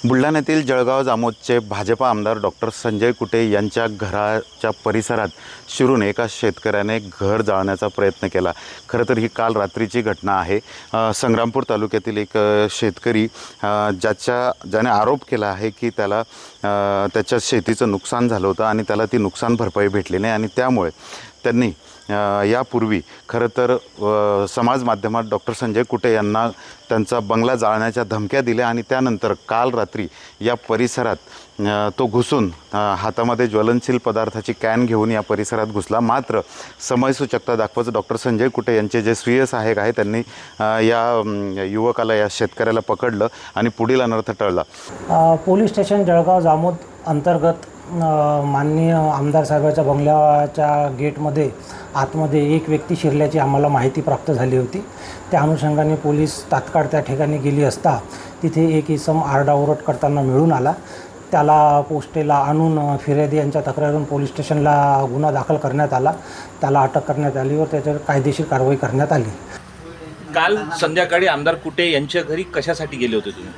बुलढाण्यातील जळगाव जामोदचे भाजपा आमदार डॉक्टर संजय कुटे यांच्या घराच्या परिसरात शिरून एका शेतकऱ्याने घर जाळण्याचा प्रयत्न केला। खरं तर ही काल रात्रीची घटना आहे। संग्रामपूर तालुक्यातील एक शेतकरी ज्याने आरोप केला आहे की त्याला त्याच्या शेतीचं नुकसान झालं होतं आणि त्याला ती नुकसान भरपाई भेटली नाही आणि त्यामुळे त्यांनी यापूर्वी खरं तर समाज माध्यमात डॉक्टर संजय कुटे यांना त्यांचा बंगला जाळण्याच्या धमक्या दिल्या आणि त्यानंतर काल रात्री या परिसरात तो घुसून हातामध्ये ज्वलनशील पदार्थाची कॅन घेऊन या परिसरात घुसला। मात्र समयसूचकता दाखवत डॉक्टर संजय कुटे यांचे जे स्वीय सहाय्यक आहे त्यांनी या युवकाला, या शेतकऱ्याला पकडलं आणि पुढील अनर्थ टळला। पोलीस स्टेशन जळगाव जामोद अंतर्गत माननीय आमदार साहेबाच्या बंगल्याच्या गेटमध्ये आतमध्ये एक व्यक्ती शिरल्याची आम्हाला माहिती प्राप्त झाली होती। त्या अनुषंगाने पोलीस तात्काळ त्या ठिकाणी गेली असता तिथे एक इसम आरडाओरड करताना मिळून आला। त्याला पोस्टेला आणून फिर्यादी यांच्या तक्रारीवरून पोलीस स्टेशनला गुन्हा दाखल करण्यात आला। त्याला अटक करण्यात आली व त्याच्यावर कायदेशीर कारवाई करण्यात आली। काल संध्याकाळी आमदार कुटे यांच्या घरी कशासाठी गेले होते तुम्ही?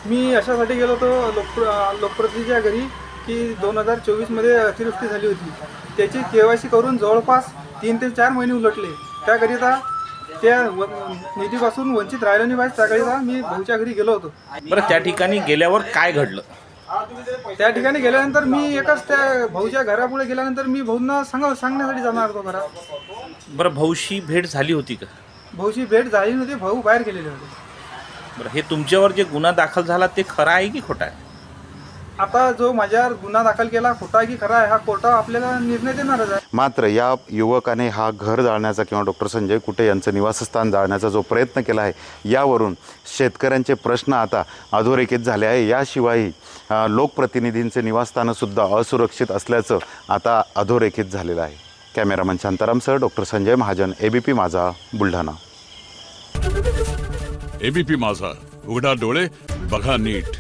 मी अशासाठी गेलो होतो लोकप्रतिनिधीच्या घरी की 2024मध्ये अतिवृष्टी झाली होती, त्याची KYC करून जवळपास 3 ते 4 महिने उलटले। त्याकरिता त्या निधीपासून वंचित राहिलो नाही पाहिजे, त्याकरिता मी भाऊच्या घरी गेलो होतो। बरं, त्या ठिकाणी गेल्यावर काय घडलं? त्या ठिकाणी गेल्यानंतर मी एकाच त्या भाऊच्या घरापुढे गेल्यानंतर मी भाऊंना सांगण्यासाठी जाणार होतो घरात। बरं, भाऊशी भेट झाली होती का? भाऊची भेट झाली नव्हती, भाऊ बाहेर गेलेले होते। बरं, हे तुमच्यावर जे गुन्हा दाखल झाला ते खरं आहे की खोटं आहे? आता जो माझ्यावर गुन्हा दाखल केला खोटा की खरा आहे हा कोर्टावर आपल्याला निर्णय देणारच आहे। मात्र या युवकाने हा घर जाळण्याचा किंवा डॉक्टर संजय कुटे यांचं निवासस्थान जाळण्याचा जो प्रयत्न केला आहे, यावरून शेतकऱ्यांचे प्रश्न आता अधोरेखित झाले आहे। याशिवायही लोकप्रतिनिधींचे निवासस्थानंसुद्धा असुरक्षित असल्याचं आता अधोरेखित झालेलं आहे। कॅमेरामन शांतारामसह doctor Sanjay Mahajan, ABP Majha, Buldhana. ABP माझा, उघडा डोळे बघा नीट।